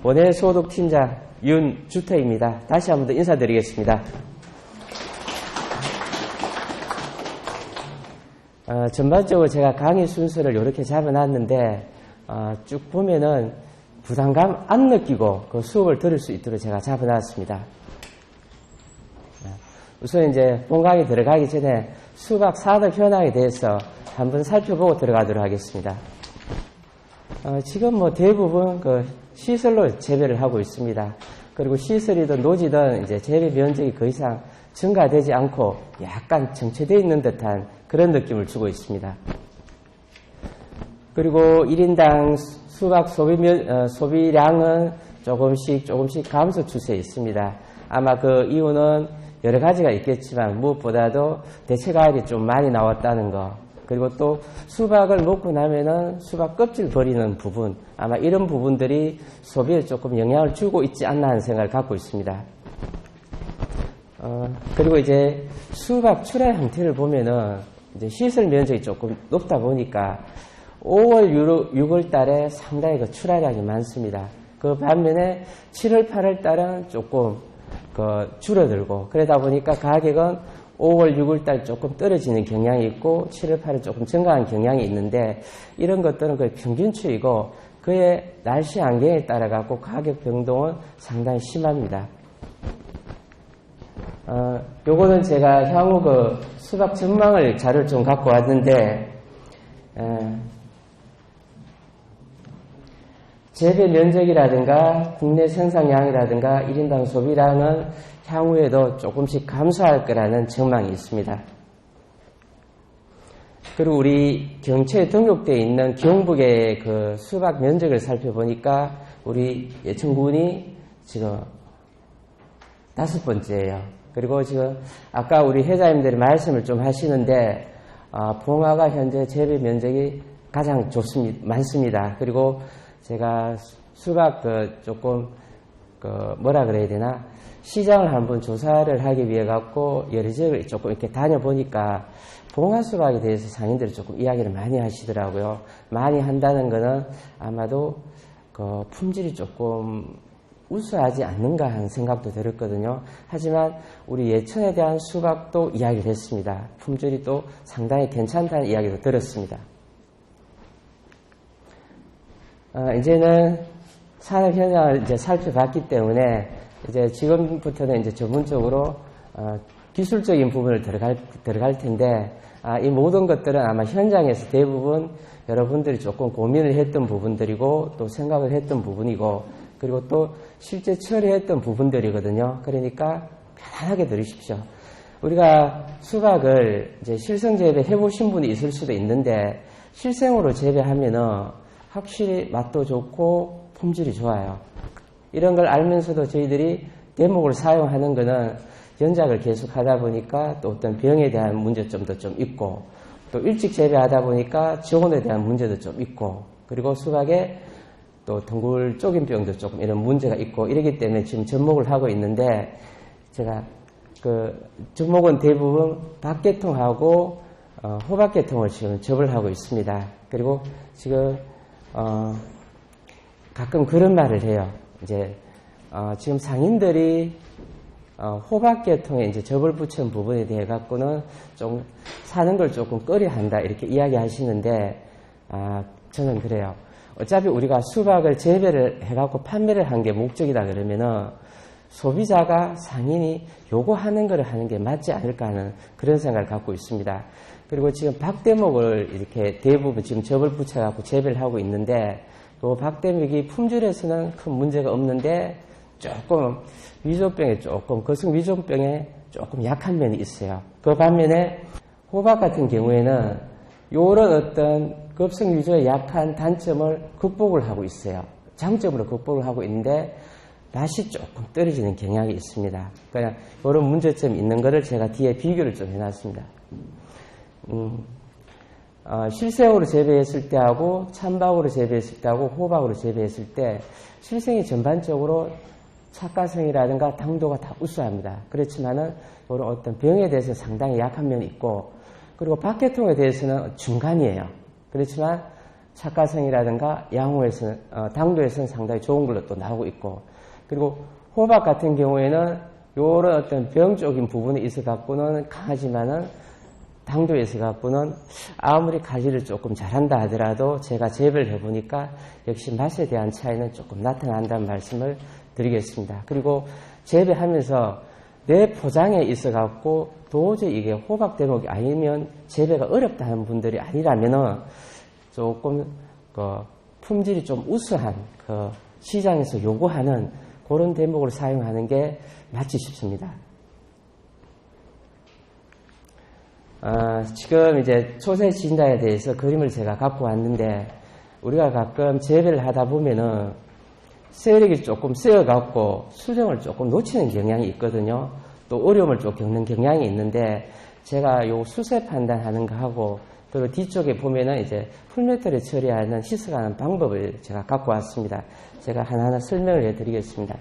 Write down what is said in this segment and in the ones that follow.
원해소독팀장 윤주태입니다. 다시 한 번 더 인사드리겠습니다. 전반적으로 제가 강의 순서를 이렇게 잡아놨는데 쭉 보면은 부담감 안 느끼고 그 수업을 들을 수 있도록 제가 잡아놨습니다. 우선 이제 본강의 들어가기 전에 수박 산업 현황에 대해서 한번 살펴보고 들어가도록 하겠습니다. 지금 뭐 대부분 그 시설로 재배를 하고 있습니다. 그리고 시설이든 노지든 이제 재배 면적이 더 이상 증가되지 않고 약간 정체되어 있는 듯한 그런 느낌을 주고 있습니다. 그리고 1인당 수박 소비량은 조금씩 감소 추세에 있습니다. 아마 그 이유는 여러 가지가 있겠지만 무엇보다도 대체과일이 좀 많이 나왔다는 거, 그리고 또 수박을 먹고 나면은 수박 껍질 버리는 부분, 아마 이런 부분들이 소비에 조금 영향을 주고 있지 않나 하는 생각을 갖고 있습니다. 그리고 이제 수박 출하 형태를 보면은 이제 시설 면적이 조금 높다 보니까 5월, 6월 달에 상당히 그 출하량이 많습니다. 그 반면에 7월, 8월 달은 조금 줄어들고, 그러다 보니까 가격은 5월, 6월 달 조금 떨어지는 경향이 있고 7월, 8월 조금 증가하는 경향이 있는데, 이런 것들은 거의 평균치이고 그의 날씨 환경에 따라 갖고 가격 변동은 상당히 심합니다. 요거는 제가 향후 그 수박 전망을 자료를 좀 갖고 왔는데, 재배 면적이라든가 국내 생산량이라든가 1인당 소비량은 향후에도 조금씩 감소할 거라는 전망이 있습니다. 그리고 우리 경채에 등록되어 있는 경북의 그 수박 면적을 살펴보니까 우리 예천군이 지금 5번째예요. 그리고 지금 아까 우리 회장님들이 말씀을 좀 하시는데, 봉화가 현재 재배 면적이 가장 많습니다. 그리고 제가 수박 뭐라 그래야 되나, 시장을 한번 조사를 하기 위해 갖고 여러 지역을 조금 이렇게 다녀보니까 봉화 수박에 대해서 상인들이 조금 이야기를 많이 하시더라고요. 많이 한다는 거는 아마도 그 품질이 조금 우수하지 않는가 하는 생각도 들었거든요. 하지만 우리 예천에 대한 수박도 이야기를 했습니다. 품질이 또 상당히 괜찮다는 이야기도 들었습니다. 이제는 산업 현황을 이제 살펴봤기 때문에 이제 지금부터는 이제 전문적으로 기술적인 부분을 들어갈 텐데, 이 모든 것들은 아마 현장에서 대부분 여러분들이 조금 고민을 했던 부분들이고 또 생각을 했던 부분이고, 그리고 또 실제 처리했던 부분들이거든요. 그러니까 편안하게 들으십시오. 우리가 수박을 이제 실생 재배 해보신 분이 있을 수도 있는데, 실생으로 재배하면은 확실히 맛도 좋고 품질이 좋아요. 이런 걸 알면서도 저희들이 대목을 사용하는 거는 연작을 계속 하다 보니까 또 어떤 병에 대한 문제점도 좀 있고, 또 일찍 재배하다 보니까 저온에 대한 문제도 좀 있고, 그리고 수박에 또 덩굴 쪼긴 병도 조금 이런 문제가 있고, 이러기 때문에 지금 접목을 하고 있는데, 제가 그 접목은 대부분 박계통하고 호박계통을 지금 접을 하고 있습니다. 그리고 지금 가끔 그런 말을 해요. 이제 지금 상인들이 호박계통에 이제 접을 붙인 부분에 대해 갖고는 좀 사는 걸 조금 꺼려한다 이렇게 이야기하시는데, 저는 그래요. 어차피 우리가 수박을 재배를 해갖고 판매를 한 게 목적이다 그러면은 소비자가 상인이 요구하는 걸 하는 게 맞지 않을까 하는 그런 생각을 갖고 있습니다. 그리고 지금 박대목을 이렇게 대부분 지금 접을 붙여갖고 재배를 하고 있는데, 또 박대목이 품질에서는 큰 문제가 없는데 조금 위조병에 거성 위조병에 조금 약한 면이 있어요. 그 반면에 호박 같은 경우에는 요런 어떤 급성 위조에 약한 단점을 극복을 하고 있어요. 장점으로 극복을 하고 있는데 맛이 조금 떨어지는 경향이 있습니다. 그냥 이런 문제점이 있는 거를 제가 뒤에 비교를 좀 해놨습니다. 실생으로 재배했을 때하고 찬박으로 재배했을 때하고 호박으로 재배했을 때 실생이 전반적으로 착가성이라든가 당도가 다 우수합니다. 그렇지만은 이런 어떤 병에 대해서 상당히 약한 면이 있고, 그리고 박계통에 대해서는 중간이에요. 그렇지만 착가성이라든가 양호에서는 당도에서는 상당히 좋은 걸로 또 나오고 있고, 그리고 호박 같은 경우에는 요런 어떤 병적인 부분이 있어 갖고는 강하지만은 당도에 있어 갖고는 아무리 가지를 조금 잘한다 하더라도 제가 재배를 해보니까 역시 맛에 대한 차이는 조금 나타난다는 말씀을 드리겠습니다. 그리고 재배하면서 내 포장에 있어 갖고 도저히 이게 호박 대목이 아니면 재배가 어렵다 하는 분들이 아니라면은 조금 품질이 좀 우수한 시장에서 요구하는 그런 대목을 사용하는 게 맞지 싶습니다. 지금 이제 초세 진단에 대해서 그림을 제가 갖고 왔는데, 우리가 가끔 재배를 하다 보면은 세력이 조금 세어갖고 수정을 조금 놓치는 경향이 있거든요. 또 어려움을 좀 겪는 경향이 있는데, 제가 요 수세 판단하는 거 하고, 그리고 뒤쪽에 보면은 이제 풀메터를 처리하는 희석하는 방법을 제가 갖고 왔습니다. 제가 하나하나 설명을 해드리겠습니다.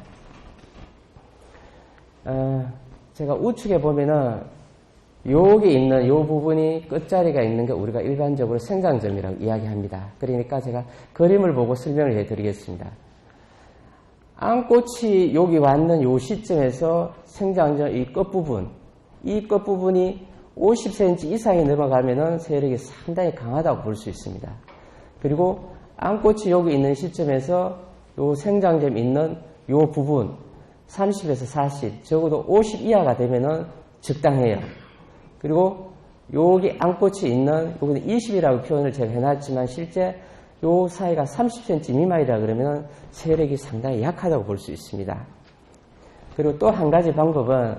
제가 우측에 보면은 여기 있는 요 부분이 끝자리가 있는 게 우리가 일반적으로 생장점이라고 이야기합니다. 그러니까 제가 그림을 보고 설명을 해드리겠습니다. 앙꽃이 여기 왔는 요 시점에서 생장점 이 끝부분이 50cm 이상이 넘어가면은 세력이 상당히 강하다고 볼 수 있습니다. 그리고 앙꽃이 여기 있는 시점에서 요 생장점 있는 요 부분 30에서 40, 적어도 50 이하가 되면은 적당해요. 그리고 여기 앙꽃이 있는, 여기는 20이라고 표현을 제가 해놨지만 실제 요 사이가 30cm 미만이라 그러면 세력이 상당히 약하다고 볼 수 있습니다. 그리고 또 한 가지 방법은,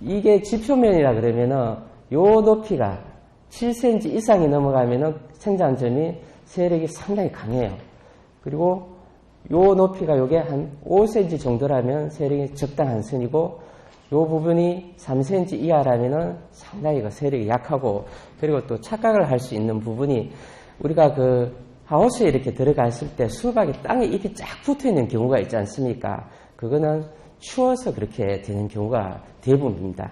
이게 지표면이라 그러면은 요 높이가 7cm 이상이 넘어가면은 생장점이 세력이 상당히 강해요. 그리고 요 높이가 요게 한 5cm 정도라면 세력이 적당한 선이고, 요 부분이 3cm 이하라면은 상당히 세력이 약하고, 그리고 또 착각을 할 수 있는 부분이, 우리가 하우스에 이렇게 들어갔을 때 수박이 땅에 잎이 쫙 붙어 있는 경우가 있지 않습니까? 그거는 추워서 그렇게 되는 경우가 대부분입니다.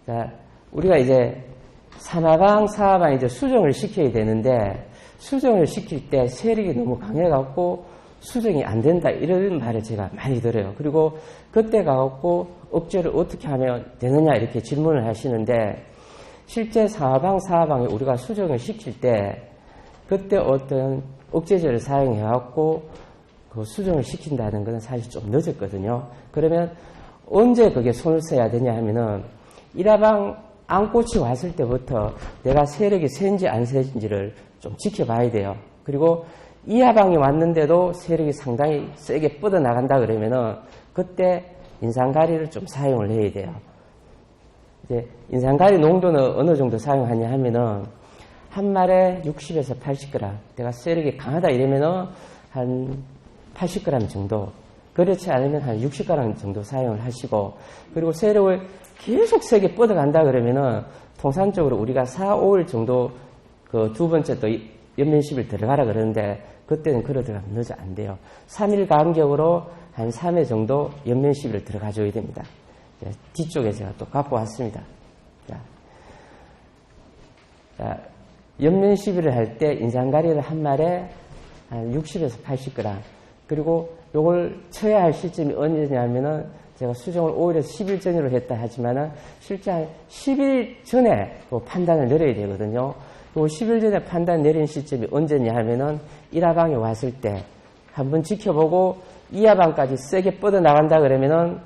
자, 우리가 이제 사마방 이제 수정을 시켜야 되는데, 수정을 시킬 때 세력이 너무 강해갖고 수정이 안 된다, 이런 말을 제가 많이 들어요. 그리고 그때 가갖고 억제를 어떻게 하면 되느냐 이렇게 질문을 하시는데, 실제 사방에 우리가 수정을 시킬 때 그때 어떤 억제제를 사용해갖고 그 수정을 시킨다는 것은 사실 좀 늦었거든요. 그러면 언제 그게 손을 써야 되냐 하면은, 일화방 앙꽃이 왔을 때부터 내가 세력이 센지 안 센지를 좀 지켜봐야 돼요. 그리고 이하방이 왔는데도 세력이 상당히 세게 뻗어나간다 그러면은 그때 인산가리를 좀 사용을 해야 돼요. 이제 인산가리 농도는 어느 정도 사용하냐 하면은 한 말에 60에서 80g. 내가 세력이 강하다 이러면은 한 80g 정도. 그렇지 않으면 한 60g 정도 사용을 하시고, 그리고 세력을 계속 세게 뻗어간다 그러면은 통상적으로 우리가 4, 5일 정도 두 번째 또 연면십을 들어가라 그러는데, 그때는 그러다가 늦어 안 돼요. 3일 간격으로 한 3회 정도 연면십을 들어가 줘야 됩니다. 뒤쪽에 제가 또 갖고 왔습니다. 자, 연면 시비를 할 때 인산가리를 한 말에 한 60에서 80g. 그리고 요걸 쳐야 할 시점이 언제냐면은, 제가 수정을 5일에서 10일 전으로 했다 하지만은 실제 한 10일 전에 판단을 내려야 되거든요. 요 10일 전에 판단 내린 시점이 언제냐 하면은 1하방에 왔을 때 한번 지켜보고 2하방까지 세게 뻗어나간다 그러면은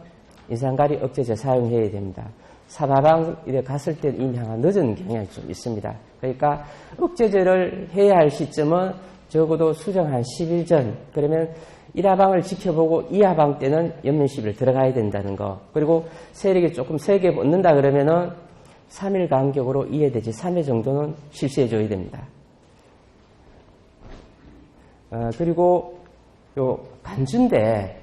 인산가리 억제제 사용해야 됩니다. 3하방에 갔을 때 이미 늦은 경향이 좀 있습니다. 그러니까 억제제를 해야 할 시점은 적어도 수정 한 10일 전, 그러면 1하방을 지켜보고 2하방 때는 연면시비를 들어가야 된다는 거. 그리고 세력이 조금 세게 붙는다 그러면은 3일 간격으로 2회 내지 3회 정도는 실시해줘야 됩니다. 그리고 요 간주인데,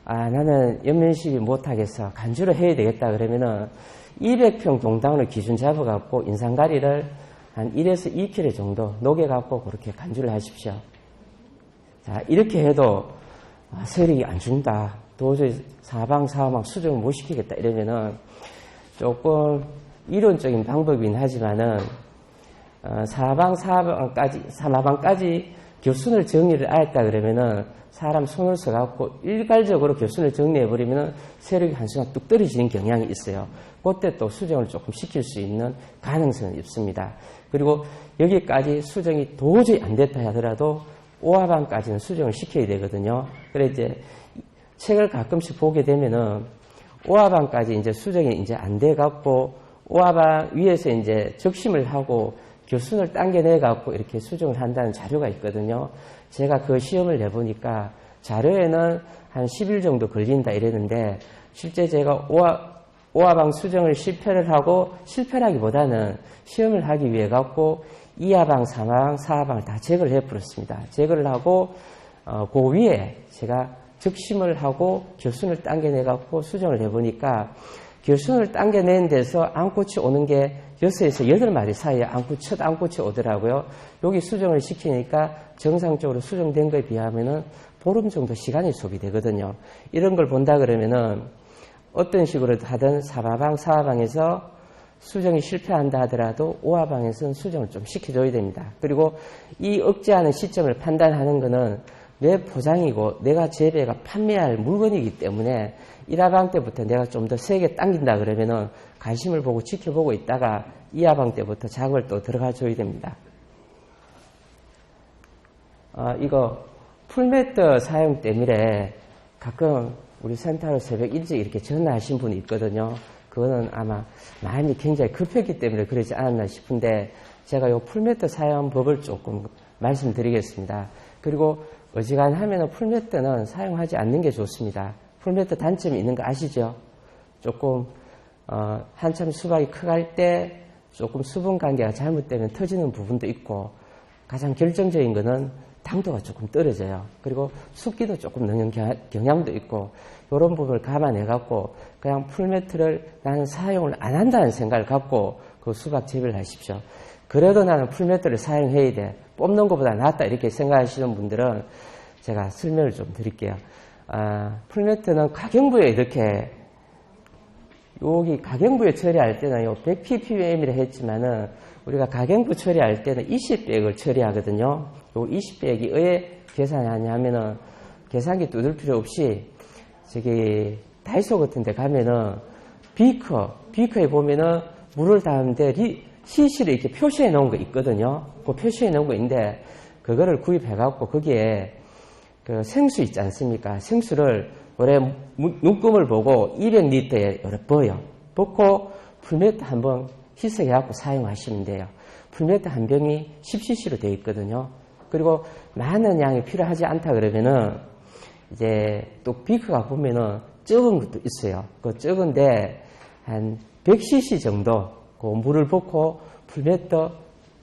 나는 연면시비 못하겠어, 간주를 해야 되겠다 그러면은 200평 동당으로 기준 잡아갖고 인산가리를 한 1에서 2kg 정도 녹여갖고 그렇게 간주를 하십시오. 자, 이렇게 해도 세력이 안 준다, 도저히 사방 수정을 못 시키겠다 이러면은 조금 이론적인 방법이긴 하지만은 사마방까지 교순을 정리를 하였다 그러면은 사람 손을 써갖고 일괄적으로 교순을 정리해버리면은 세력이 한순간 뚝 떨어지는 경향이 있어요. 그때 또 수정을 조금 시킬 수 있는 가능성은 있습니다. 그리고 여기까지 수정이 도저히 안 됐다 하더라도 오화방까지는 수정을 시켜야 되거든요. 그래 이제 책을 가끔씩 보게 되면은 오화방까지 이제 수정이 이제 안 돼갖고 오화방 위에서 이제 적심을 하고 교순을 당겨내갖고 이렇게 수정을 한다는 자료가 있거든요. 제가 그 시험을 내보니까 자료에는 한 10일 정도 걸린다 이랬는데 실제 제가 오화방 수정을 실패를 하고 실패라기보다는 시험을 하기 위해 갖고 2하방, 3하방, 4하방을 다 제거를 해버렸습니다. 제거를 하고 그 위에 제가 적심을 하고 교순을 당겨내갖고 수정을 해보니까 교순을 당겨낸 데서 앙꽃이 오는 게 6에서 8마리 사이에 첫 앙꽃이 오더라고요. 여기 수정을 시키니까 정상적으로 수정된 거에 비하면은 보름 정도 시간이 소비되거든요. 이런 걸 본다 그러면은 어떤 식으로 하든 3하방, 4하방에서 수정이 실패한다 하더라도 5하방에서는 수정을 좀 시켜줘야 됩니다. 그리고 이 억제하는 시점을 판단하는 거는 내 포장이고 내가 재배가 판매할 물건이기 때문에 1하방 때부터 내가 좀 더 세게 당긴다 그러면은 관심을 보고 지켜보고 있다가 2하방 때부터 작업을 또 들어가 줘야 됩니다. 이거 풀매트 사용 때문에 가끔 우리 센터로 새벽 일찍 이렇게 전화하신 분이 있거든요. 그거는 아마 마음이 굉장히 급했기 때문에 그러지 않았나 싶은데 제가 이 풀매트 사용 법을 조금 말씀드리겠습니다. 그리고 어지간하면 풀매트는 사용하지 않는 게 좋습니다. 풀매트 단점이 있는 거 아시죠? 조금 한참 수박이 커갈 때 조금 수분 관계가 잘못되면 터지는 부분도 있고 가장 결정적인 거는 당도가 조금 떨어져요. 그리고 습기도 조금 넣는 경향도 있고 이런 부분을 감안해갖고 그냥 풀매트를 나는 사용을 안 한다는 생각을 갖고 그 수박 재배를 하십시오. 그래도 나는 풀매트를 사용해야 돼. 뽑는 것보다 낫다 이렇게 생각하시는 분들은 제가 설명을 좀 드릴게요. 풀매트는 가경부에 이렇게 여기 가경부에 처리할 때는 요 100ppm이라 했지만은 우리가 가경부 처리할 때는 20백을 처리하거든요. 요 20백이 왜 계산하냐면은 계산기 뜯을 필요 없이 저기 다이소 같은 데 가면은 비커에 보면은 물을 담는데 CC를 이렇게 표시해 놓은 거 있거든요. 그 표시해 놓은 거 있는데 그거를 구입해 갖고 거기에 그 생수 있지 않습니까? 생수를 올해 눈금을 보고 200리터에 요래 붓고 풀매트 한번 희석해갖고 사용하시면 돼요. 풀매트 한 병이 10cc로 되어 있거든요. 그리고 많은 양이 필요하지 않다 그러면은 이제 또 비커가 보면은 적은 것도 있어요. 그 적은데 한 100cc 정도 그 물을 붓고 풀매트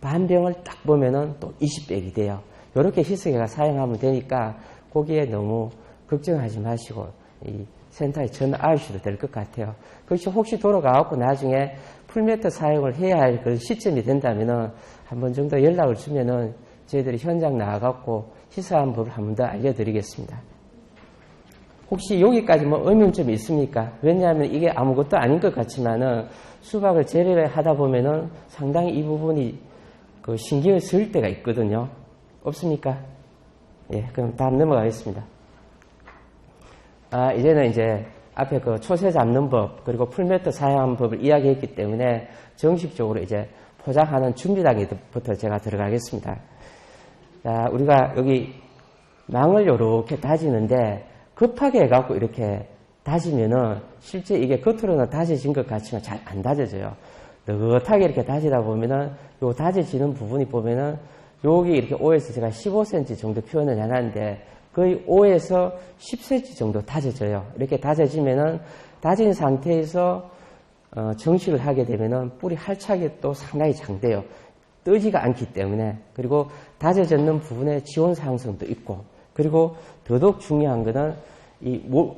반 병을 딱 보면은 또 20백이 돼요. 이렇게 희석해가 사용하면 되니까 거기에 너무 걱정하지 마시고 이 센터에 전화하셔도 될 것 같아요. 그것이 혹시 돌아가고 나중에 풀매트 사용을 해야 할 그런 시점이 된다면은 한 번 정도 연락을 주면은 저희들이 현장 나와갖고 희석하는 법을 한 번 더 알려드리겠습니다. 혹시 여기까지 뭐 의문점이 있습니까? 왜냐하면 이게 아무것도 아닌 것 같지만은 수박을 재배를 하다 보면은 상당히 이 부분이 그 신경을 쓸 때가 있거든요. 없습니까? 예, 그럼 다음 넘어가겠습니다. 이제는 이제 앞에 그 초세 잡는 법, 그리고 풀매트 사용하는 법을 이야기했기 때문에 정식적으로 이제 포장하는 준비 단계부터 제가 들어가겠습니다. 자, 우리가 여기 망을 요렇게 다지는데 급하게 해갖고 이렇게 다지면은 실제 이게 겉으로는 다져진 것 같지만 잘 안 다져져요. 느긋하게 이렇게 다지다 보면은 요 다져지는 부분이 보면은 여기 이렇게 5에서 제가 15cm 정도 표현을 해놨는데 거의 5에서 10cm 정도 다져져요. 이렇게 다져지면은 다진 상태에서 정식을 하게 되면은 뿌리 활착이 또 상당히 장돼요. 뜨지가 않기 때문에. 그리고 다져졌는 부분에 지온 상승도 있고, 그리고 더더욱 중요한 거는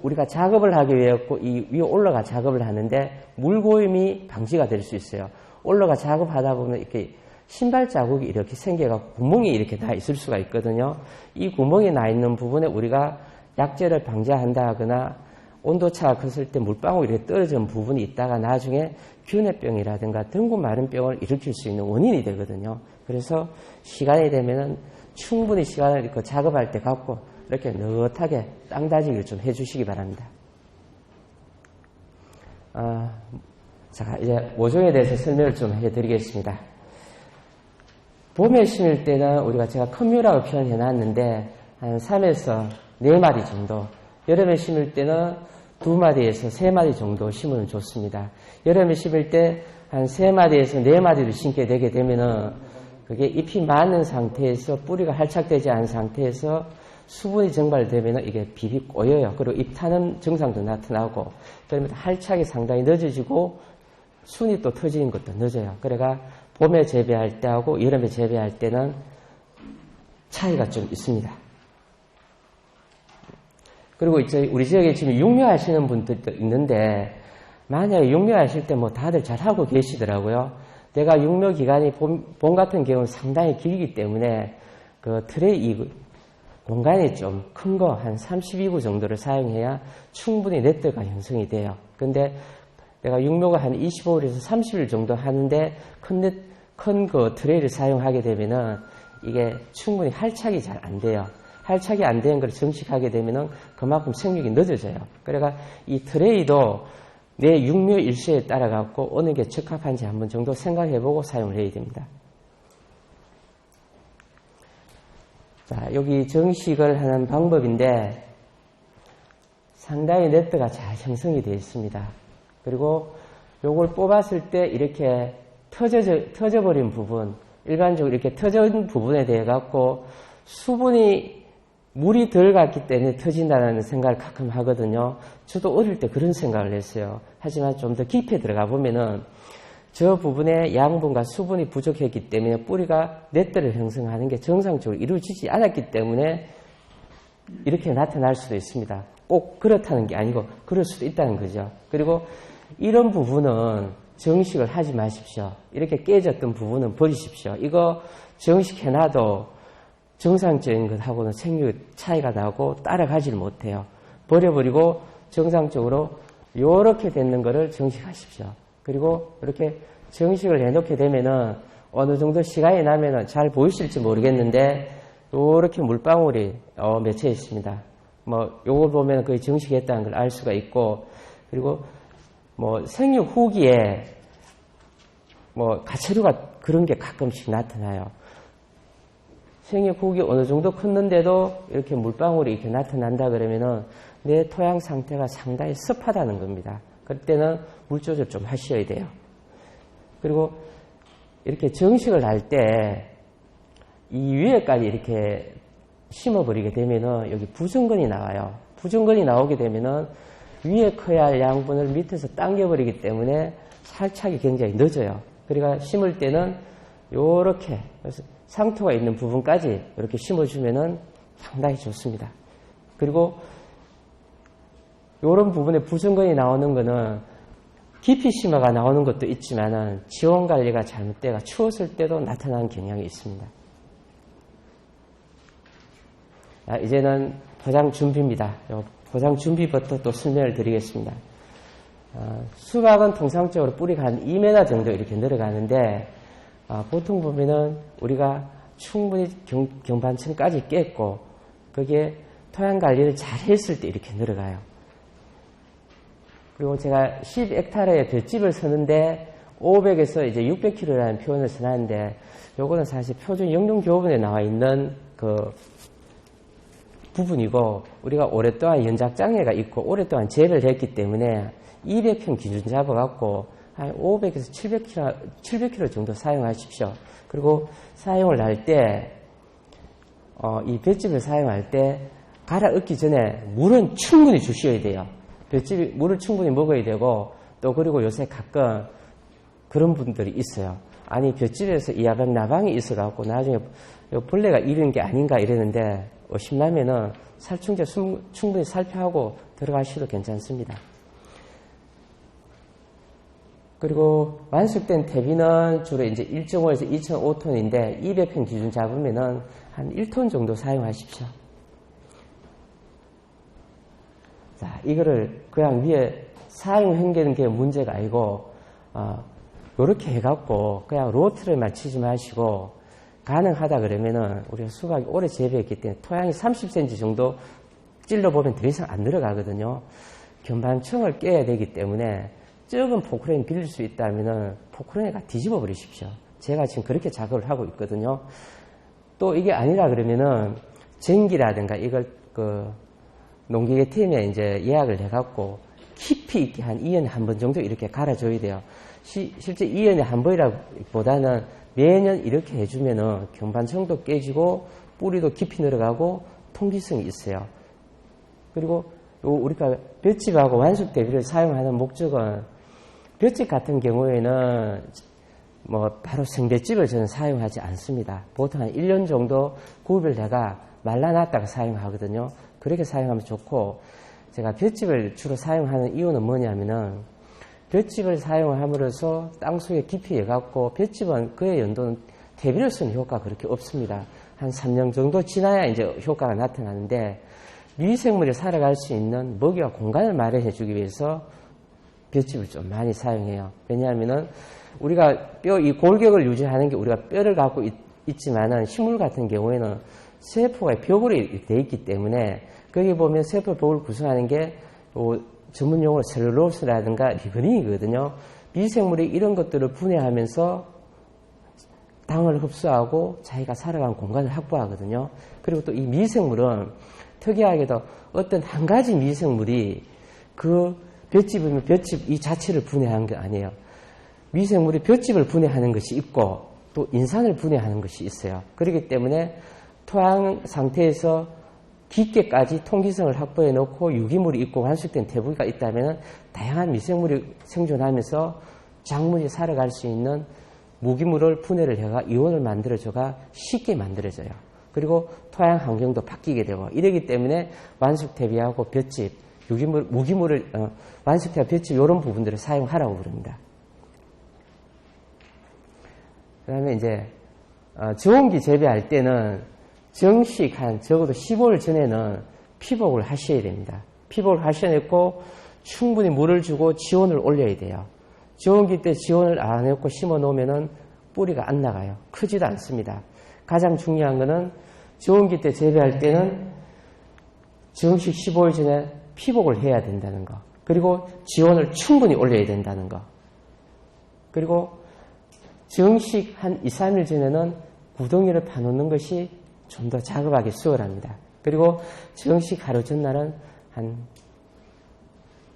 우리가 작업을 하기 위해 이 위에 올라가 작업을 하는데 물고임이 방지가 될 수 있어요. 올라가 작업하다 보면 이렇게 신발 자국이 이렇게 생겨갖고 구멍이 이렇게 나 있을 수가 있거든요. 이 구멍이 나 있는 부분에 우리가 약재를 방지한다 하거나 온도차가 컸을 때 물방울이 이렇게 떨어진 부분이 있다가 나중에 균해병이라든가 등고 마른 병을 일으킬 수 있는 원인이 되거든요. 그래서 시간이 되면은 충분히 시간을 이렇게 작업할 때 갖고 이렇게 느긋하게 땅 다지기를 좀 해주시기 바랍니다. 자, 이제 모종에 대해서 설명을 좀 해드리겠습니다. 봄에 심을 때는 우리가 제가 컷뮤라고 표현해 놨는데 한 3에서 4마디 정도, 여름에 심을 때는 2마디에서 3마디 정도 심으면 좋습니다. 여름에 심을 때 한 3마디에서 4마디를 심게 되게 되면은 그게 잎이 많은 상태에서 뿌리가 활착되지 않은 상태에서 수분이 증발되면 이게 비비 꼬여요. 그리고 잎타는 증상도 나타나고, 그러면 활착이 상당히 늦어지고 순이 또 터지는 것도 늦어요. 그래가 봄에 재배할 때하고 여름에 재배할 때는 차이가 좀 있습니다. 그리고 이제 우리 지역에 지금 육묘하시는 분들도 있는데, 만약에 육묘하실 때 뭐 다들 잘하고 계시더라고요. 내가 육묘 기간이 봄 같은 경우는 상당히 길기 때문에 그 트레이 공간이 좀 큰 거 한 32구 정도를 사용해야 충분히 네트가 형성이 돼요. 근데 내가 육묘가 한 25일에서 30일 정도 하는데 큰 그 트레이를 사용하게 되면은 이게 충분히 활착이 잘 안 돼요. 활착이 안 되는 걸 정식하게 되면은 그만큼 생육이 늦어져요. 그러니까 이 트레이도 내 육묘 일수에 따라 갖고 어느 게 적합한지 한번 정도 생각해보고 사용을 해야 됩니다. 자, 여기 정식을 하는 방법인데 상당히 네트가 잘 형성이 되어 있습니다. 그리고 요걸 뽑았을 때 이렇게 터져버린 부분, 일반적으로 이렇게 터진 부분에 대해 갖고 수분이 물이 덜 갔기 때문에 터진다는 생각을 가끔 하거든요. 저도 어릴 때 그런 생각을 했어요. 하지만 좀 더 깊이 들어가 보면은 저 부분에 양분과 수분이 부족했기 때문에 뿌리가 네트를 형성하는 게 정상적으로 이루어지지 않았기 때문에 이렇게 나타날 수도 있습니다. 꼭 그렇다는 게 아니고 그럴 수도 있다는 거죠. 그리고 이런 부분은 정식을 하지 마십시오. 이렇게 깨졌던 부분은 버리십시오. 이거 정식해놔도 정상적인 것하고는 생육 차이가 나고 따라가지를 못해요. 버려버리고 정상적으로 이렇게 되는 거를 정식하십시오. 그리고 이렇게 정식을 해놓게 되면은 어느 정도 시간이 나면은 잘 보이실지 모르겠는데 이렇게 물방울이 맺혀 있습니다. 뭐 요걸 보면 거의 정식했다는 걸 알 수가 있고, 그리고 뭐 생육 후기에 뭐 가채류가 그런 게 가끔씩 나타나요. 생육 후기 어느 정도 컸는데도 이렇게 물방울이 이렇게 나타난다 그러면은 내 토양 상태가 상당히 습하다는 겁니다. 그때는 물 조절 좀 하셔야 돼요. 그리고 이렇게 정식을 할 때 이 위에까지 이렇게 심어버리게 되면은 여기 부정근이 나와요. 부정근이 나오게 되면은 위에 커야 할 양분을 밑에서 당겨버리기 때문에 살착이 굉장히 늦어요. 그러니까 심을 때는 요렇게 상토가 있는 부분까지 이렇게 심어주면은 상당히 좋습니다. 그리고 요런 부분에 부정근이 나오는 거는 깊이 심어가 나오는 것도 있지만은 지온 관리가 잘못되가 추웠을 때도 나타나는 경향이 있습니다. 자, 이제는 포장 준비입니다. 포장 준비부터 또 설명을 드리겠습니다. 수박은 통상적으로 뿌리가 한 2m 정도 이렇게 늘어가는데 보통 보면은 우리가 충분히 경반층까지 깼고 그게 토양 관리를 잘 했을 때 이렇게 늘어가요. 그리고 제가 10헥타르의 볏짚을 서는데 500에서 이제 600kg라는 표현을 써놨는데 요거는 사실 표준 영농교본에 나와 있는 그 부분이고 우리가 오랫동안 연작장애가 있고 오랫동안 재배를 했기 때문에 200평 기준 잡아갖고 한 500에서 700kg 정도 사용하십시오. 그리고 사용을 할 때, 이 볏짚을 사용할 때 갈아 엎기 전에 물은 충분히 주셔야 돼요. 볏짚이 물을 충분히 먹어야 되고 또 그리고 요새 가끔 그런 분들이 있어요. 아니 볏짚에서 이 야방 나방이 있어갖고 나중에 벌레가 이런 게 아닌가 이러는데 의심나면은 살충제 충분히 살펴하고 들어가셔도 괜찮습니다. 그리고 완숙된 퇴비는 주로 이제 1.5에서 2.5톤인데 200평 기준 잡으면은 한 1톤 정도 사용하십시오. 자, 이거를 그냥 위에 사용하는 게 문제가 아니고, 요렇게 해갖고, 그냥 로트를만 치지 마시고, 가능하다 그러면은, 우리가 수박이 오래 재배했기 때문에 토양이 30cm 정도 찔러보면 더 이상 안 들어가거든요. 견반층을 깨야 되기 때문에, 적은 포크레인 빌릴 수 있다면은, 포크레인을 뒤집어 버리십시오. 제가 지금 그렇게 작업을 하고 있거든요. 또 이게 아니라 그러면은, 전기라든가 이걸 농기계 팀에 이제 예약을 해갖고 깊이 있게 한 2년에 한 번 정도 이렇게 갈아줘야 돼요. 실제 2년에 한 번이라기보다는 매년 이렇게 해주면은 경반층도 깨지고 뿌리도 깊이 들어가고 통기성이 있어요. 그리고 우리가 볏짚하고 완숙 대비를 사용하는 목적은 볏짚 같은 경우에는 바로 생볏짚을 저는 사용하지 않습니다. 보통 한 1년 정도 구별해가 말라놨다가 사용하거든요. 그렇게 사용하면 좋고, 제가 볏짚을 주로 사용하는 이유는 뭐냐면은, 볏짚을 사용함으로써 땅속에 깊이 해갖고, 볏짚은 그의 연도는 대비를 쓰는 효과가 그렇게 없습니다. 한 3년 정도 지나야 이제 효과가 나타나는데, 미생물이 살아갈 수 있는 먹이와 공간을 마련해주기 위해서 볏짚을 좀 많이 사용해요. 왜냐하면은, 우리가 이 골격을 유지하는 게 우리가 뼈를 갖고 있지만은, 식물 같은 경우에는 세포가 벽으로 되어 있기 때문에 거기 보면 세포 벽을 구성하는 게 전문 용어로 셀룰로스라든가 리그닌이거든요. 미생물이 이런 것들을 분해하면서 당을 흡수하고 자기가 살아가는 공간을 확보하거든요. 그리고 또 이 미생물은 특이하게도 어떤 한 가지 미생물이 그 볏짚이면 볏짚 이 자체를 분해하는 게 아니에요. 미생물이 볏짚을 분해하는 것이 있고 또 인산을 분해하는 것이 있어요. 그렇기 때문에 토양 상태에서 깊게까지 통기성을 확보해 놓고 유기물이 있고 완숙된 대부기가 있다면 다양한 미생물이 생존하면서 작물이 살아갈 수 있는 무기물을 분해를 해가 이온을 만들어줘가 쉽게 만들어져요. 그리고 토양 환경도 바뀌게 되고 이러기 때문에 완숙 대비하고 볏짚, 유기물, 무기물을 완숙대와 볏짚 이런 부분들을 사용하라고 부릅니다. 그 다음에 이제 저온기 재배할 때는 정식 한 적어도 15일 전에는 피복을 하셔야 됩니다. 피복을 하셔야겠고 충분히 물을 주고 지온을 올려야 돼요. 저온기 때 지온을 안 해놓고 심어 놓으면은 뿌리가 안 나가요. 크지도 않습니다. 가장 중요한 거는 저온기 때 재배할 때는 정식 15일 전에 피복을 해야 된다는 거. 그리고 지온을 충분히 올려야 된다는 거. 그리고 정식 한 2, 3일 전에는 구덩이를 파놓는 것이 좀 더 작업하기 수월합니다. 그리고 정식 하루 전날은 한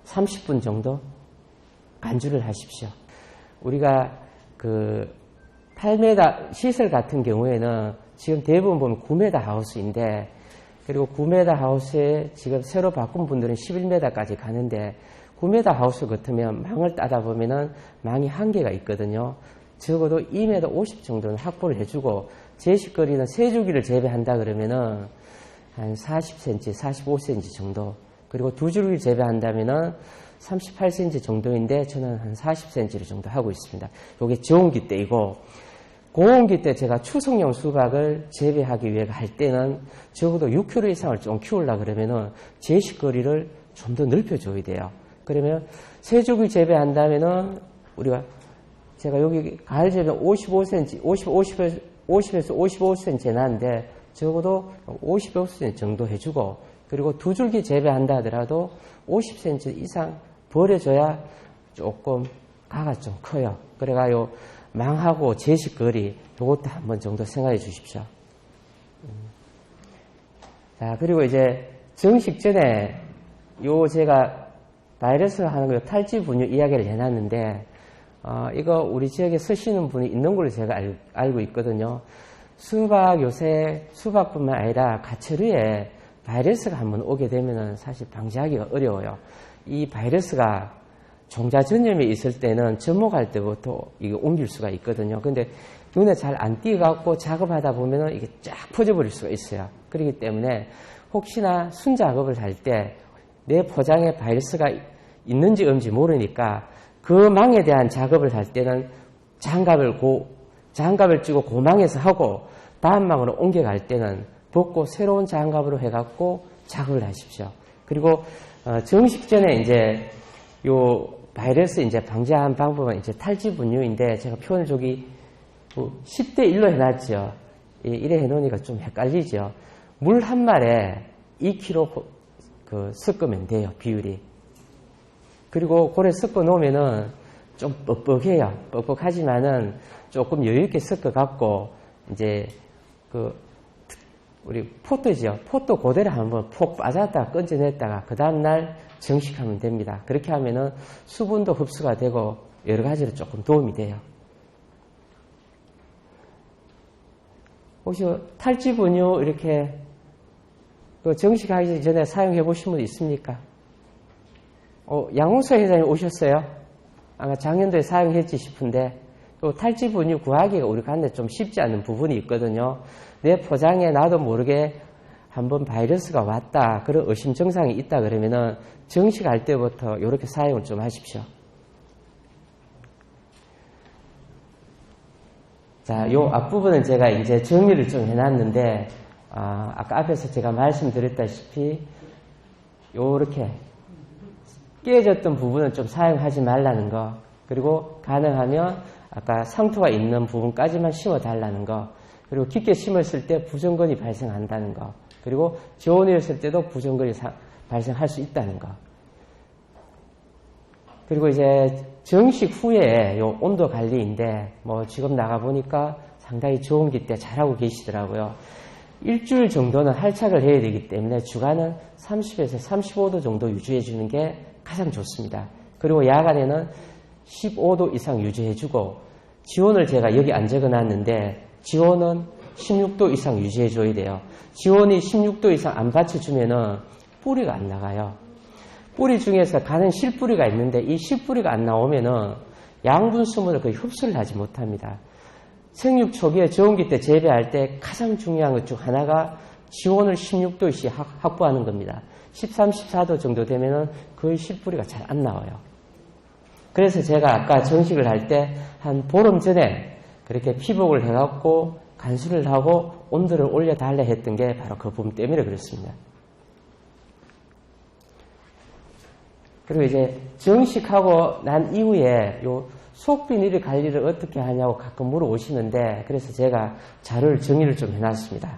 30분 정도 간주를 하십시오. 우리가 8m 시설 같은 경우에는 지금 대부분 보면 9m 하우스인데 그리고 9m 하우스에 지금 새로 바꾼 분들은 11m까지 가는데 9m 하우스 같으면 망을 따다 보면은 망이 한계가 있거든요. 적어도 2m 50 정도는 확보를 해주고 제식거리는 세 주기를 재배한다 그러면은 한 40cm, 45cm 정도 그리고 두 줄기 재배한다면은 38cm 정도인데 저는 한 40cm 정도 하고 있습니다. 이게 저온기 때이고 고온기 때 제가 추석용 수박을 재배하기 위해 할 때는 적어도 6kg 이상을 좀 키우려고 그러면은 제식거리를 좀 더 넓혀줘야 돼요. 그러면 세 주기 재배한다면은 우리가 제가 여기 가을 재배 55cm, 50에서 55cm 나는데 적어도 55cm 정도 해주고 그리고 두 줄기 재배한다 하더라도 50cm 이상 버려줘야 조금 가가 좀 커요. 그래가요 망하고 제식거리 요것도 한번 정도 생각해 주십시오. 자 그리고 이제 정식 전에 요 제가 바이러스 하는 거 탈지 분유 이야기를 해놨는데 이거 우리 지역에 쓰시는 분이 있는 걸로 제가 알고 있거든요. 수박 요새 수박뿐만 아니라 가처리에 바이러스가 한번 오게 되면은 사실 방지하기가 어려워요. 이 바이러스가 종자 전염이 있을 때는 접목할 때부터 이게 옮길 수가 있거든요. 근데 눈에 잘 안 띄어갖고 작업하다 보면은 이게 쫙 퍼져버릴 수가 있어요. 그렇기 때문에 혹시나 순작업을 할 때 내 포장에 바이러스가 있는지 없는지 모르니까 그 망에 대한 작업을 할 때는 장갑을 찌고 고망에서 하고 다음 망으로 옮겨갈 때는 벗고 새로운 장갑으로 해갖고 작업을 하십시오. 그리고 정식 전에 이제 요 바이러스 이제 방지하는 방법은 이제 탈지 분유인데 제가 표현을 저기 10대 1로 해놨죠. 이래 해놓으니까 좀 헷갈리죠. 물 한 말에 2kg 섞으면 돼요, 비율이. 그리고 고래 섞어 놓으면은 좀 뻑뻑해요. 뻑뻑하지만은 조금 여유있게 섞어 갖고, 이제, 우리 포트죠. 포트 그대로 한번 폭 빠졌다가 건져냈다가, 그 다음날 정식하면 됩니다. 그렇게 하면은 수분도 흡수가 되고, 여러 가지로 조금 도움이 돼요. 혹시 탈지 분유 이렇게 정식하기 전에 사용해 보신 분 있습니까? 양홍석 회장님 오셨어요? 아마 작년도에 사용했지 싶은데, 탈지 분유 구하기가 우리 간에 좀 쉽지 않은 부분이 있거든요. 내 포장에 나도 모르게 한번 바이러스가 왔다, 그런 의심 증상이 있다 그러면은 정식할 때부터 이렇게 사용을 좀 하십시오. 자, 요 앞부분은 제가 이제 정리를 좀 해놨는데, 아까 앞에서 제가 말씀드렸다시피, 요렇게 깨졌던 부분은 좀 사용하지 말라는 거, 그리고 가능하면 아까 상토가 있는 부분까지만 심어달라는 거, 그리고 깊게 심었을 때 부정근이 발생한다는 거, 그리고 저온이었을 때도 부정근이 발생할 수 있다는 거. 그리고 이제 정식 후에 요 온도 관리인데, 지금 나가보니까 상당히 좋은 기 때 잘하고 계시더라고요. 일주일 정도는 할착을 해야 되기 때문에 주간은 30에서 35도 정도 유지해주는 게 가장 좋습니다. 그리고 야간에는 15도 이상 유지해주고, 지온을 제가 여기 안 적어놨는데, 지온은 16도 이상 유지해줘야 돼요. 지온이 16도 이상 안 받쳐주면은 뿌리가 안 나가요. 뿌리 중에서 가는 실뿌리가 있는데, 이 실뿌리가 안 나오면은 양분 수분을 거의 흡수를 하지 못합니다. 생육 초기에 저온기 때 재배할 때 가장 중요한 것 중 하나가 지온을 16도씩 확보하는 겁니다. 13, 14도 정도 되면은 거의 실뿌리가 잘 안 나와요. 그래서 제가 아까 정식을 할 때 한 보름 전에 그렇게 피복을 해갖고 간수를 하고 온도를 올려달라 했던 게 바로 그 부분 때문에 그렇습니다. 그리고 이제 정식하고 난 이후에 요 속비닐의 관리를 어떻게 하냐고 가끔 물어오시는데, 그래서 제가 자료를 정리를 좀 해놨습니다.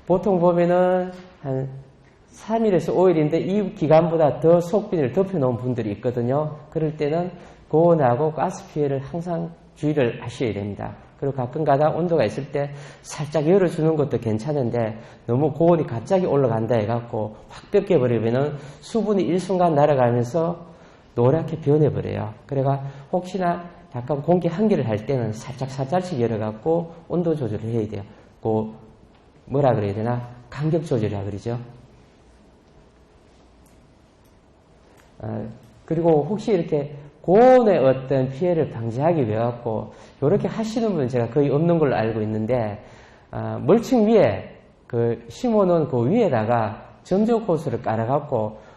보통 보면은 한 3일에서 5일인데 이 기간보다 더 속비닐을 덮여놓은 분들이 있거든요. 그럴 때는 고온하고 가스 피해를 항상 주의를 하셔야 됩니다. 그리고 가끔 가다 온도가 있을 때 살짝 열어주는 것도 괜찮은데, 너무 고온이 갑자기 올라간다 해갖고 확 뺏겨버리면은 수분이 일순간 날아가면서 노랗게 변해버려요. 그래가 혹시나 약간 공기 환기를 할 때는 살짝씩 열어갖고 온도 조절을 해야 돼요. 뭐라 그래야 되나? 간격 조절이라 그러죠. 그리고 혹시 이렇게 고온의 어떤 피해를 방지하기 위해 갖고 이렇게 하시는 분은 제가 거의 없는 걸로 알고 있는데, 멀층 위에 심어놓은 그 위에다가 점적호스를 깔아갖고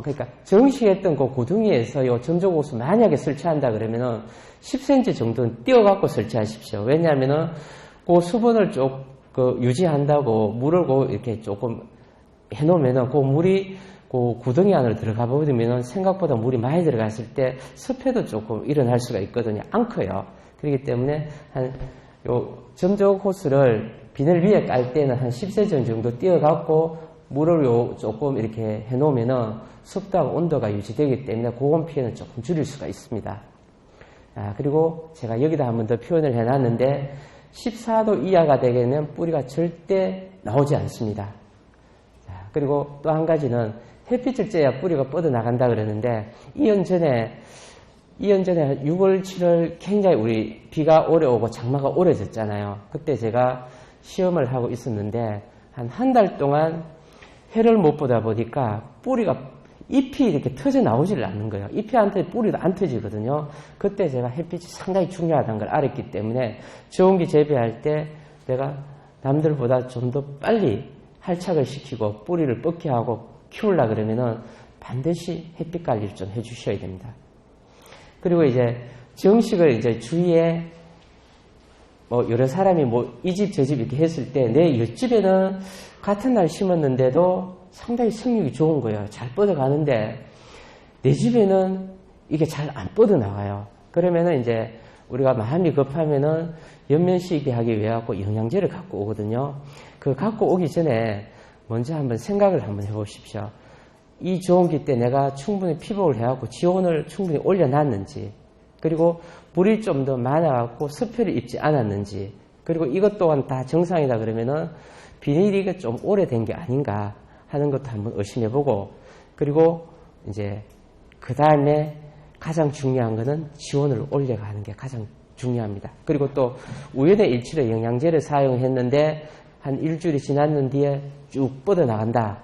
그러니까 정식했던 그 구덩이에서 이 점적호스 만약에 설치한다 그러면은 10cm 정도는 띄어갖고 설치하십시오. 왜냐하면은 그 수분을 유지한다고 물을 이렇게 조금 해놓으면은 그 물이 그 구덩이 안으로 들어가 버리면 생각보다 물이 많이 들어갔을 때 습해도 조금 일어날 수가 있거든요. 안 커요. 그렇기 때문에 요 점적 호스를 비늘 위에 깔 때는 한 10cm 정도 띄어갖고 물을 조금 이렇게 해놓으면은 습도하고 온도가 유지되기 때문에 고온 피해는 조금 줄일 수가 있습니다. 그리고 제가 여기다 한 번 더 표현을 해놨는데, 14도 이하가 되게는 뿌리가 절대 나오지 않습니다. 그리고 또 한 가지는 햇빛을 쬐야 뿌리가 뻗어나간다 그러는데, 2년 전에 6월, 7월 굉장히 우리 비가 오래 오고 장마가 오래 졌잖아요. 그때 제가 시험을 하고 있었는데, 한 달 동안 해를 못 보다 보니까 잎이 이렇게 터져 나오질 않는 거예요. 잎이 안 터져 뿌리도 안 터지거든요. 그때 제가 햇빛이 상당히 중요하다는 걸 알았기 때문에 저온기 재배할 때 내가 남들보다 좀 더 빨리 할착을 시키고 뿌리를 뻗게 하고 키우려고 그러면은 반드시 햇빛 관리를 좀 해주셔야 됩니다. 그리고 이제 정식을 이제 주위에 여러 사람이 이 집 저 집 이렇게 했을 때 내 옆집에는 같은 날 심었는데도 상당히 생육이 좋은 거예요. 잘 뻗어가는데 내 집에는 이게 잘 안 뻗어나가요. 그러면은 이제 우리가 마음이 급하면은 연면시비 하기 위해 갖고 영양제를 갖고 오거든요. 그 갖고 오기 전에 먼저 한번 생각을 한번 해보십시오. 이 조원기 때 내가 충분히 피복을 해갖고 지온을 충분히 올려놨는지, 그리고 물이 좀 더 많아갖고 습혈을 입지 않았는지, 그리고 이것 또한 다 정상이다 그러면은 비닐이 좀 오래된 게 아닌가 하는 것도 한번 의심해보고, 그리고 이제 그 다음에 가장 중요한 거는 지온을 올려가는 게 가장 중요합니다. 그리고 또 우연의 일치로 영양제를 사용했는데 한 일주일이 지났는 뒤에 쭉 뻗어나간다.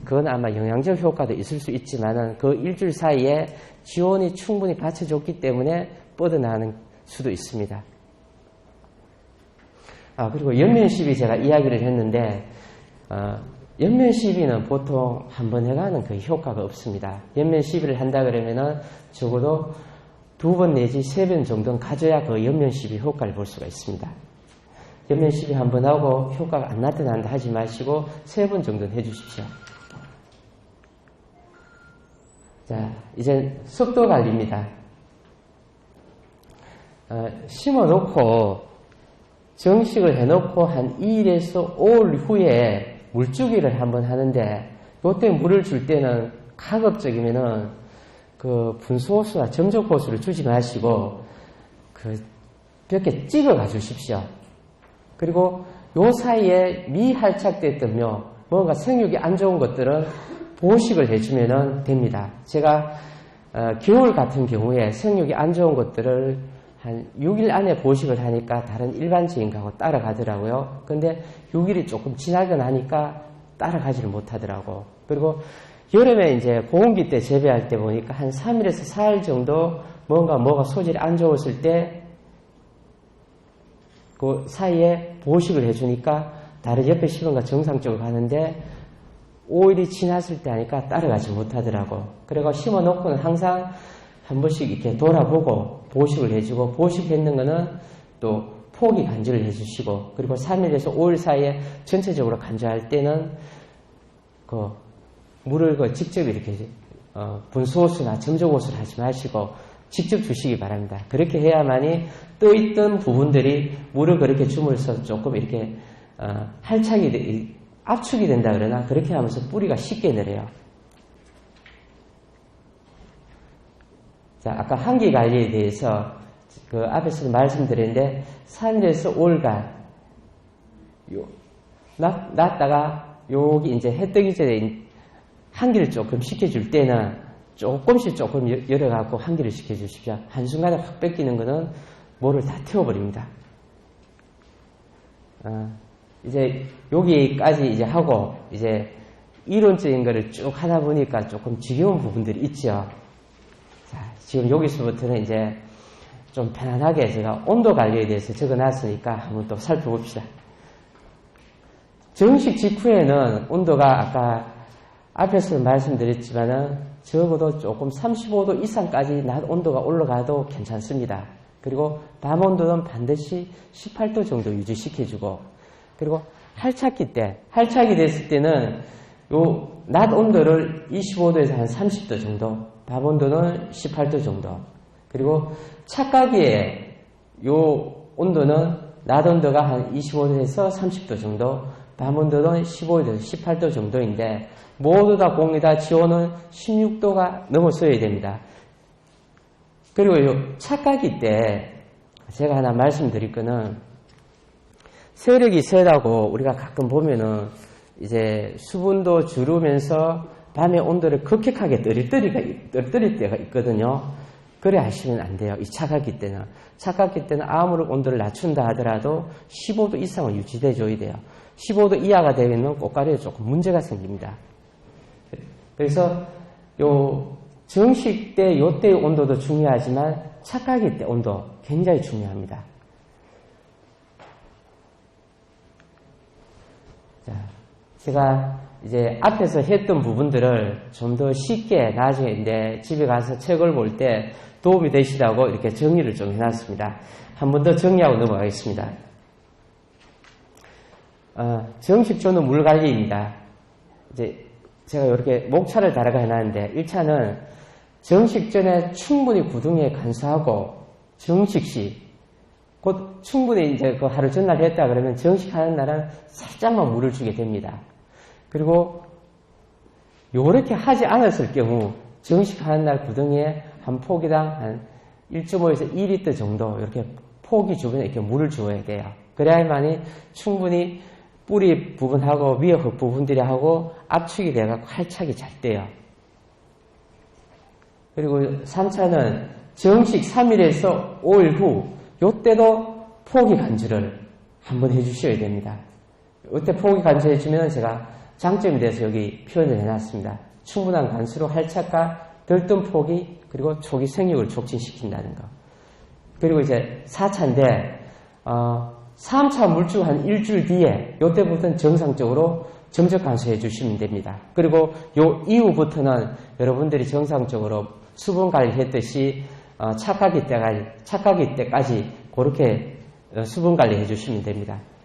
그건 아마 영양제 효과도 있을 수 있지만은 그 일주일 사이에 지온이 충분히 받쳐줬기 때문에 뻗어나가는 수도 있습니다. 그리고 연면시비 제가 이야기를 했는데, 연면시비는 보통 한 번 해가는 거의 효과가 없습니다. 연면시비를 한다 그러면은 적어도 2번 내지 3번 정도는 가져야 그 연면시비 효과를 볼 수가 있습니다. 연면시비 한 번 하고 효과가 안 나타난다 하지 마시고 3번 정도는 해주십시오. 자, 이제 습도 관리입니다. 심어놓고 정식을 해놓고 한 2일에서 5일 후에 물주기를 한번 하는데, 요때 물을 줄 때는 가급적이면은 그 분수호수나 점적호수를 주지 마시고 그 몇 개 찍어가 주십시오. 그리고 요 사이에 미할착됐던 묘, 뭔가 생육이 안 좋은 것들은 보식을 해주면 됩니다. 제가 겨울 같은 경우에 생육이 안 좋은 것들을 한 6일 안에 보식을 하니까 다른 일반적인 거하고 따라가더라고요. 근데 6일이 조금 지나고 나니까 따라가지를 못하더라고. 그리고 여름에 이제 고온기 때 재배할 때 보니까 한 3일에서 4일 정도 뭐가 소질이 안 좋았을 때 그 사이에 보식을 해주니까 다른 옆에 시범과 정상적으로 가는데 5일이 지났을 때 하니까 따라가지 못하더라고. 그리고 심어놓고는 항상 한 번씩 이렇게 돌아보고 보식을 해주고, 보식했는 거는 또 포기 간주를 해주시고, 그리고 3일에서 5일 사이에 전체적으로 간주할 때는 그 물을 직접 이렇게 분수호수나 점적호수를 하지 마시고 직접 주시기 바랍니다. 그렇게 해야만이 떠있던 부분들이 물을 그렇게 줌으로써 조금 이렇게 압축이 된다 그러나, 그렇게 하면서 뿌리가 쉽게 내려요. 자, 아까 한기 관리에 대해서 그 앞에서 말씀드렸는데 3일에서 5일간 놨다가 여기 이제 해 뜨기 전에 한기를 조금 식혀줄 때는 조금씩 조금 열어갖고 한기를 식혀주십시오. 한순간에 확 뺏기는 거는 모를 다 태워버립니다. 이제 여기까지 이제 하고 이제 이론적인 거를 쭉 하다 보니까 조금 지겨운 부분들이 있죠. 자, 지금 여기서부터는 이제 좀 편안하게 제가 온도 관리에 대해서 적어놨으니까 한번 또 살펴봅시다. 정식 직후에는 온도가 아까 앞에서 말씀드렸지만은 적어도 조금 35도 이상까지 낮 온도가 올라가도 괜찮습니다. 그리고 밤 온도는 반드시 18도 정도 유지시켜주고, 그리고 할착기 됐을 때는 요 낮 온도를 25도에서 한 30도 정도, 밤 온도는 18도 정도, 그리고 착각기에 요 온도는 낮 온도가 한 25도에서 30도 정도, 밤 온도는 15도에서 18도 정도인데, 모두 다 공이다 지온은 16도가 넘어서야 됩니다. 그리고 요 착각기 때 제가 하나 말씀드릴 거는, 세력이 세다고 우리가 가끔 보면은 이제 수분도 줄으면서 밤의 온도를 급격하게 떨어뜨릴 때가 있거든요. 그래 하시면 안 돼요. 이 착각기 때는. 착각기 때는 아무리 온도를 낮춘다 하더라도 15도 이상은 유지돼 줘야 돼요. 15도 이하가 되면 꽃가루에 조금 문제가 생깁니다. 그래서 요 정식 때 요때의 온도도 중요하지만 착각기 때 온도 굉장히 중요합니다. 자, 제가 이제 앞에서 했던 부분들을 좀 더 쉽게 나중에 이제 집에 가서 책을 볼 때 도움이 되시라고 이렇게 정리를 좀 해놨습니다. 한 번 더 정리하고 넘어가겠습니다. 정식 조는 물 관리입니다. 이제 제가 이렇게 목차를 다르게 해놨는데 1차는 정식 전에 충분히 구등에 간수하고 정식 시 곧 충분히 이제 그 하루 전날 했다 그러면 정식하는 날은 살짝만 물을 주게 됩니다. 그리고 요렇게 하지 않았을 경우 정식하는 날 구덩이에 한 포기당 한 1.5에서 2리터 정도 이렇게 포기 주변에 이렇게 물을 주어야 돼요. 그래야만이 충분히 뿌리 부분하고 위에 흙 부분들이 하고 압축이 돼서 활착이 잘 돼요. 그리고 3차는 정식 3일에서 5일 후 요때도 포기 간주를 한번 해주셔야 됩니다. 이때 포기 간주 해주면 제가 장점이 돼서 여기 표현을 해놨습니다. 충분한 간수로 활착과 들뜬 포기 그리고 초기 생육을 촉진시킨다는 거. 그리고 이제 4차인데 3차 물주 한 일주일 뒤에 요때부터는 정상적으로 정적 간수해 주시면 됩니다. 그리고 요 이후부터는 여러분들이 정상적으로 수분 관리했듯이 착각이 때까지 그렇게 수분 관리해 주시면 됩니다.